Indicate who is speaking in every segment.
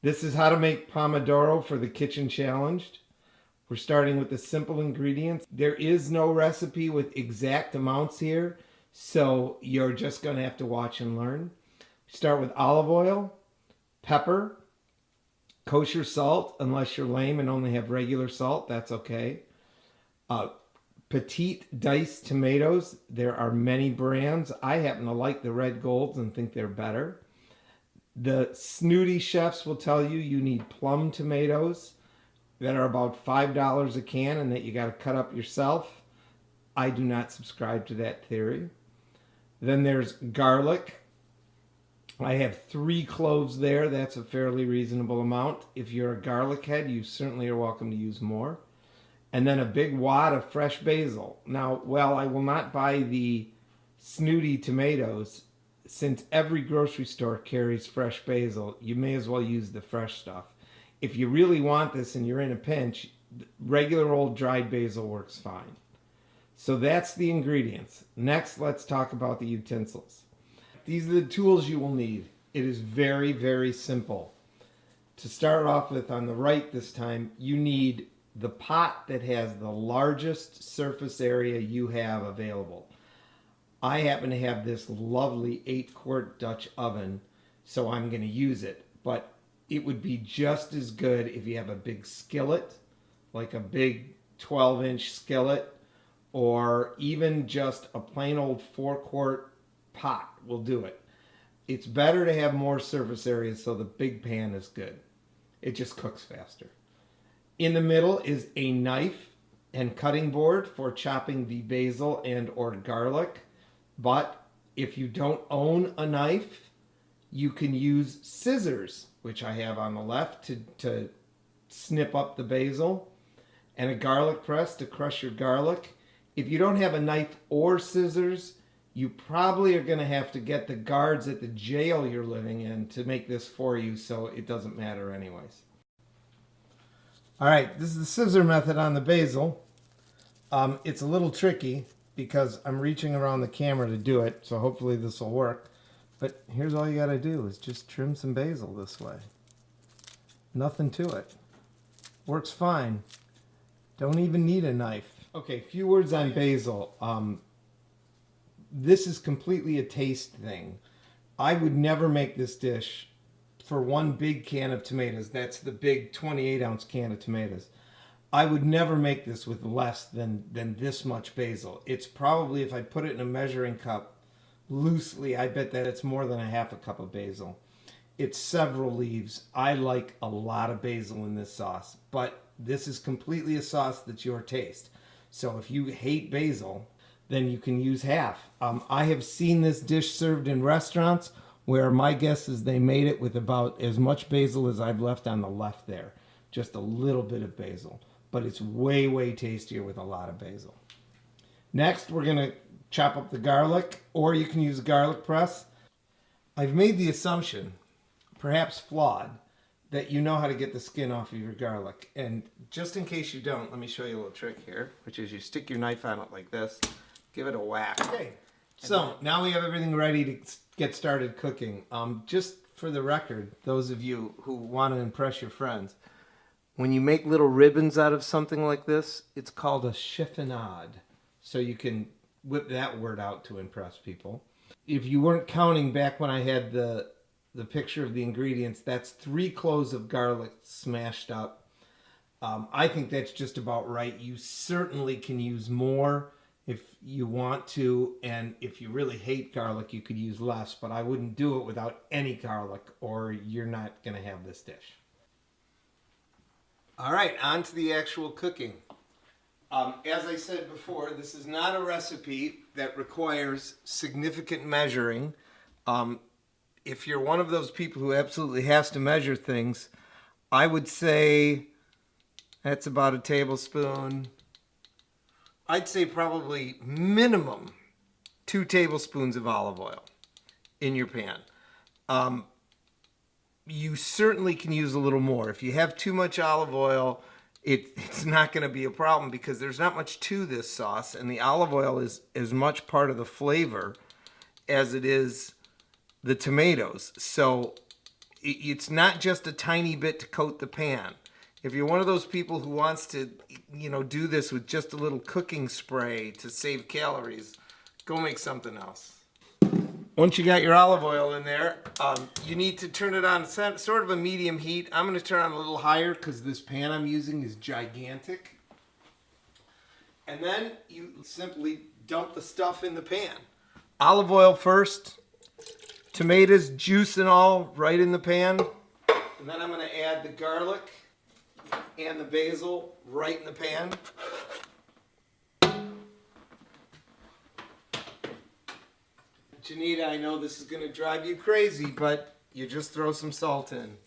Speaker 1: This is how to make Pomodoro for the kitchen challenged. We're starting with the simple ingredients. There is no recipe with exact amounts here, so you're just going to have to watch and learn. Start with olive oil, pepper, kosher salt, unless you're lame and only have regular salt, that's okay. Petite diced tomatoes. There are many brands. I happen to like the red golds and think they're better. The snooty chefs will tell you you need plum tomatoes that are about $5 a can and that you got to cut up yourself. I do not subscribe to that theory. Then there's garlic. I have 3 cloves there. That's a fairly reasonable amount. If you're a garlic head, you certainly are welcome to use more. And then a big wad of fresh basil. Now, while I will not buy the snooty tomatoes, since every grocery store carries fresh basil, you may as well use the fresh stuff. If you really want this and you're in a pinch, regular old dried basil works fine. So that's the ingredients. Next, let's talk about the utensils. These are the tools you will need. It is very, very simple. To start off with, on the right this time, you need the pot that has the largest surface area you have available. I happen to have this lovely 8-quart Dutch oven, so I'm going to use it. But it would be just as good if you have a big skillet, like a big 12-inch skillet, or even just a plain old 4-quart pot will do it. It's better to have more surface area so the big pan is good. It just cooks faster. In the middle is a knife and cutting board for chopping the basil and or garlic. But if you don't own a knife, you can use scissors, which I have on the left to snip up the basil, and a garlic press to crush your garlic. If you don't have a knife or scissors, you probably are going to have to get the guards at the jail you're living in to make this for you, so it doesn't matter anyways. All right, this is the scissor method on the basil. It's a little tricky because I'm reaching around the camera to do it, so hopefully this will work. But here's all you got to do is just trim some basil this way. Nothing to it. Works fine. Don't even need a knife. Okay, a few words on basil. This is completely a taste thing. I would never make this dish for one big can of tomatoes. That's the big 28-ounce can of tomatoes. I would never make this with less than this much basil. It's probably, if I put it in a measuring cup loosely, I bet that it's more than a half a cup of basil. It's several leaves. I like a lot of basil in this sauce, but this is completely a sauce that's your taste. So if you hate basil, then you can use half. I have seen this dish served in restaurants where my guess is they made it with about as much basil as I've left on the left there. Just a little bit of basil. But it's way, way tastier with a lot of basil. Next, we're going to chop up the garlic, or you can use a garlic press. I've made the assumption, perhaps flawed, that you know how to get the skin off of your garlic. And just in case you don't, let me show you a little trick here, which is you stick your knife on it like this, give it a whack. Okay, so now we have everything ready to get started cooking. Just for the record, those of you who want to impress your friends, when you make little ribbons out of something like this, it's called a chiffonade. So you can whip that word out to impress people. If you weren't counting back when I had the picture of the ingredients, that's 3 cloves of garlic smashed up. I think that's just about right. You certainly can use more if you want to, and if you really hate garlic, you could use less, but I wouldn't do it without any garlic or you're not going to have this dish. All right, on to the actual cooking. As I said before, this is not a recipe that requires significant measuring. If you're one of those people who absolutely has to measure things, I would say that's about a tablespoon. I'd say probably minimum 2 tablespoons of olive oil in your pan. You certainly can use a little more. If you have too much olive oil, it's not going to be a problem because there's not much to this sauce, and the olive oil is as much part of the flavor as it is the tomatoes. So it's not just a tiny bit to coat the pan. If you're one of those people who wants to, do this with just a little cooking spray to save calories, go make something else. Once you got your olive oil in there, you need to turn it on sort of a medium heat. I'm going to turn on a little higher because this pan I'm using is gigantic. And then you simply dump the stuff in the pan. Olive oil first, tomatoes, juice and all, right in the pan. And then I'm going to add the garlic and the basil right in the pan. Janita, I know this is going to drive you crazy, but you just throw some salt in.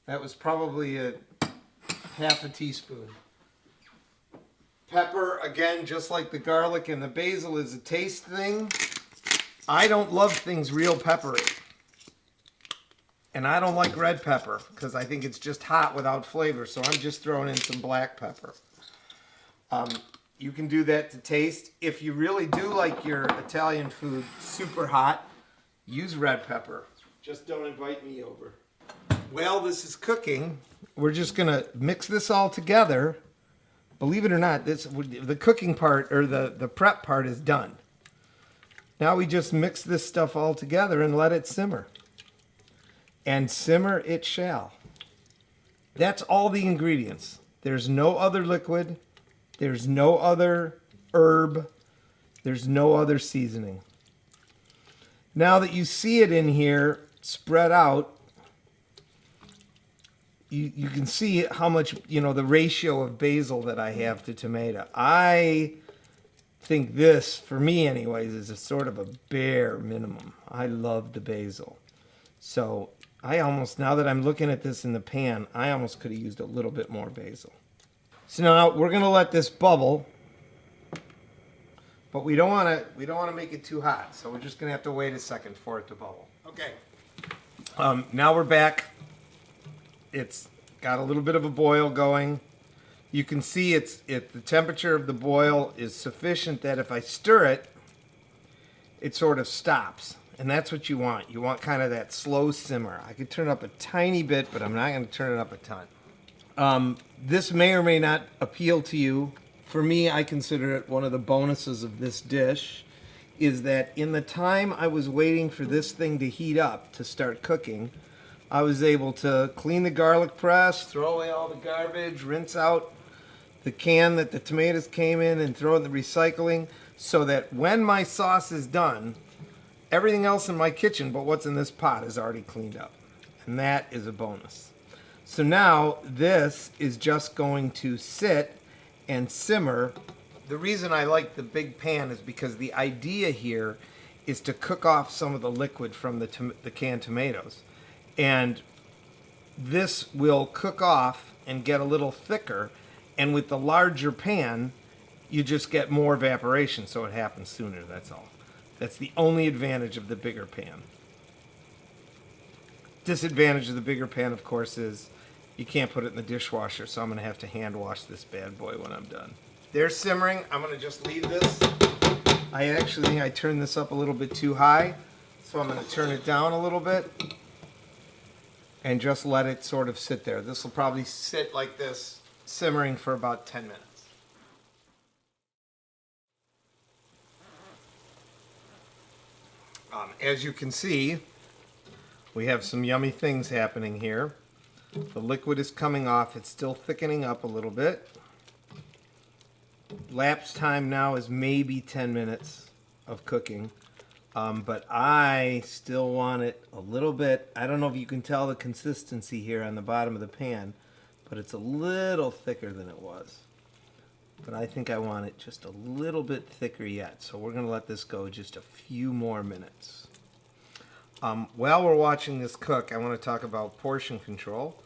Speaker 1: That was probably a half a teaspoon. Pepper, again, just like the garlic and the basil, is a taste thing. I don't love things real peppery. And I don't like red pepper because I think it's just hot without flavor, so I'm just throwing in some black pepper. You can do that to taste. If you really do like your Italian food super hot, use red pepper. Just don't invite me over. While this is cooking, we're just gonna mix this all together. Believe it or not, the cooking part, or the prep part, is done. Now we just mix this stuff all together and let it simmer. And simmer it shall. That's all the ingredients. There's no other liquid. There's no other herb. There's no other seasoning. Now that you see it in here spread out, you can see how much, the ratio of basil that I have to tomato. I think this, for me anyways, is a sort of a bare minimum. I love the basil. So now that I'm looking at this in the pan, I almost could have used a little bit more basil. So now we're going to let this bubble, but we don't want to make it too hot. So we're just going to have to wait a second for it to bubble. Okay. Now we're back. It's got a little bit of a boil going. You can see the temperature of the boil is sufficient that if I stir it, it sort of stops. And that's what you want. You want kind of that slow simmer. I could turn it up a tiny bit, but I'm not going to turn it up a ton. This may or may not appeal to you. For me, I consider it one of the bonuses of this dish is that in the time I was waiting for this thing to heat up to start cooking, I was able to clean the garlic press, throw away all the garbage, rinse out the can that the tomatoes came in, and throw it in the recycling, so that when my sauce is done, everything else in my kitchen but what's in this pot is already cleaned up. And that is a bonus. So now this is just going to sit and simmer. The reason I like the big pan is because the idea here is to cook off some of the liquid from the canned tomatoes. And this will cook off and get a little thicker. And with the larger pan, you just get more evaporation, so it happens sooner, that's all. That's the only advantage of the bigger pan. Disadvantage of the bigger pan, of course, is you can't put it in the dishwasher, so I'm going to have to hand wash this bad boy when I'm done. They're simmering. I'm going to just leave this. I actually think I turned this up a little bit too high, so I'm going to turn it down a little bit and just let it sort of sit there. This will probably sit like this, simmering for about 10 minutes. As you can see, we have some yummy things happening here. The liquid is coming off. It's still thickening up a little bit. Lapse time now is maybe 10 minutes of cooking. But I still want it a little bit. I don't know if you can tell the consistency here on the bottom of the pan, but it's a little thicker than it was. But I think I want it just a little bit thicker yet. So we're going to let this go just a few more minutes. While we're watching this cook, I want to talk about portion control.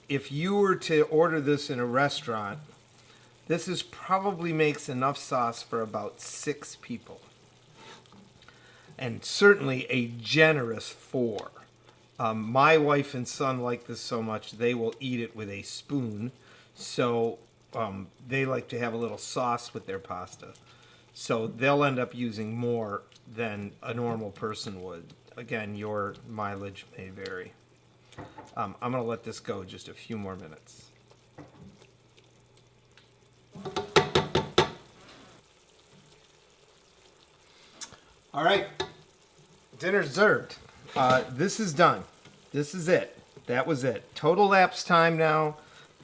Speaker 1: If you were to order this in a restaurant, this probably makes enough sauce for about 6 people. And certainly a generous 4. My wife and son like this so much, they will eat it with a spoon. So they like to have a little sauce with their pasta. So they'll end up using more than a normal person would. Again, your mileage may vary. I'm going to let this go just a few more minutes. All right, dinner's served. This is done. This is it. That was it. Total lapse time now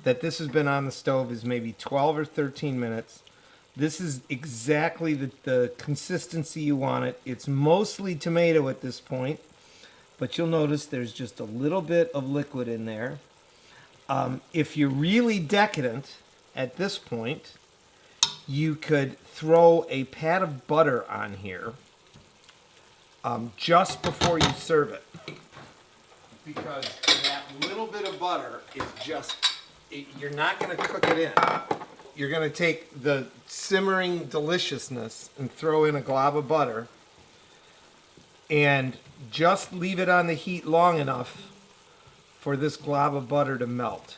Speaker 1: that this has been on the stove is maybe 12 or 13 minutes. This is exactly the consistency you want it. It's mostly tomato at this point, but you'll notice there's just a little bit of liquid in there. If you're really decadent at this point, you could throw a pat of butter on here just before you serve it. Because that little bit of butter is just, you're not going to cook it in. You're going to take the simmering deliciousness and throw in a glob of butter and just leave it on the heat long enough for this glob of butter to melt.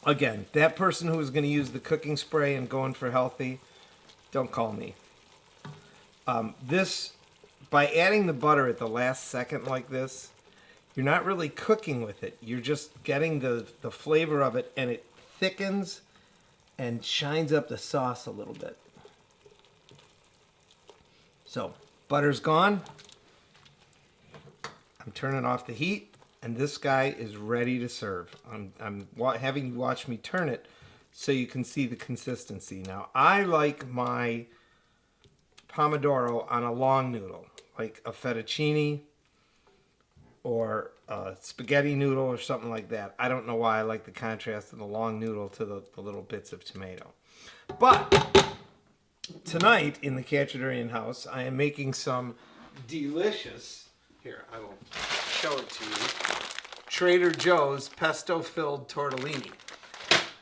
Speaker 1: Again, that person who is going to use the cooking spray and going for healthy, don't call me. By adding the butter at the last second like this, you're not really cooking with it. You're just getting the flavor of it, and it thickens and shines up the sauce a little bit. So, butter's gone. I'm turning off the heat, and this guy is ready to serve. I'm having you watch me turn it so you can see the consistency. Now, I like my Pomodoro on a long noodle, like a fettuccine or a spaghetti noodle or something like that. I don't know why I like the contrast of the long noodle to the little bits of tomato. But tonight in the Cacciadorian house, I am making some delicious, here, I will show it to you, Trader Joe's pesto-filled tortellini.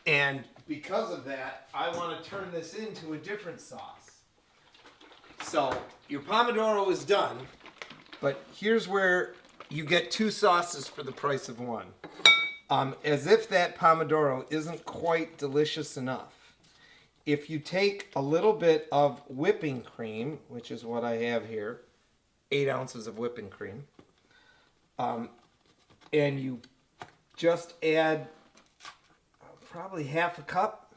Speaker 1: And because of that, I want to turn this into a different sauce. So your Pomodoro is done, but here's where you get two sauces for the price of one. As if that Pomodoro isn't quite delicious enough, if you take a little bit of whipping cream, which is what I have here, 8 ounces of whipping cream, and you just add probably half a cup,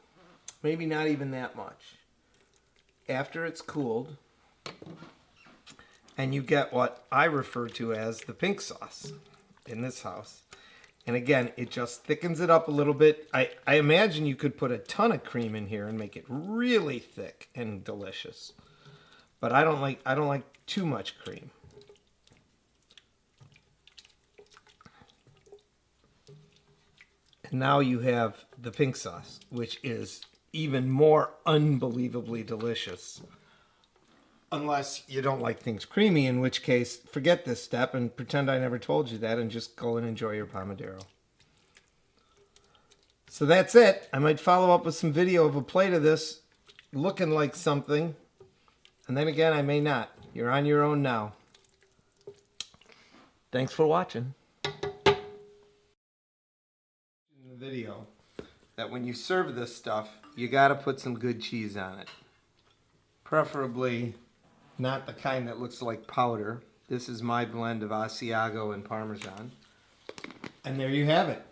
Speaker 1: maybe not even that much, after it's cooled, and you get what I refer to as the pink sauce in this house. And again, it just thickens it up a little bit. I imagine you could put a ton of cream in here and make it really thick and delicious. But I don't like too much cream. And now you have the pink sauce, which is even more unbelievably delicious. Unless you don't like things creamy, in which case, forget this step and pretend I never told you that and just go and enjoy your Pomodoro. So that's it. I might follow up with some video of a plate of this looking like something. And then again, I may not. You're on your own now. Thanks for watching. In the video, that when you serve this stuff, you got to put some good cheese on it. Preferably not the kind that looks like powder. This is my blend of Asiago and Parmesan. And there you have it.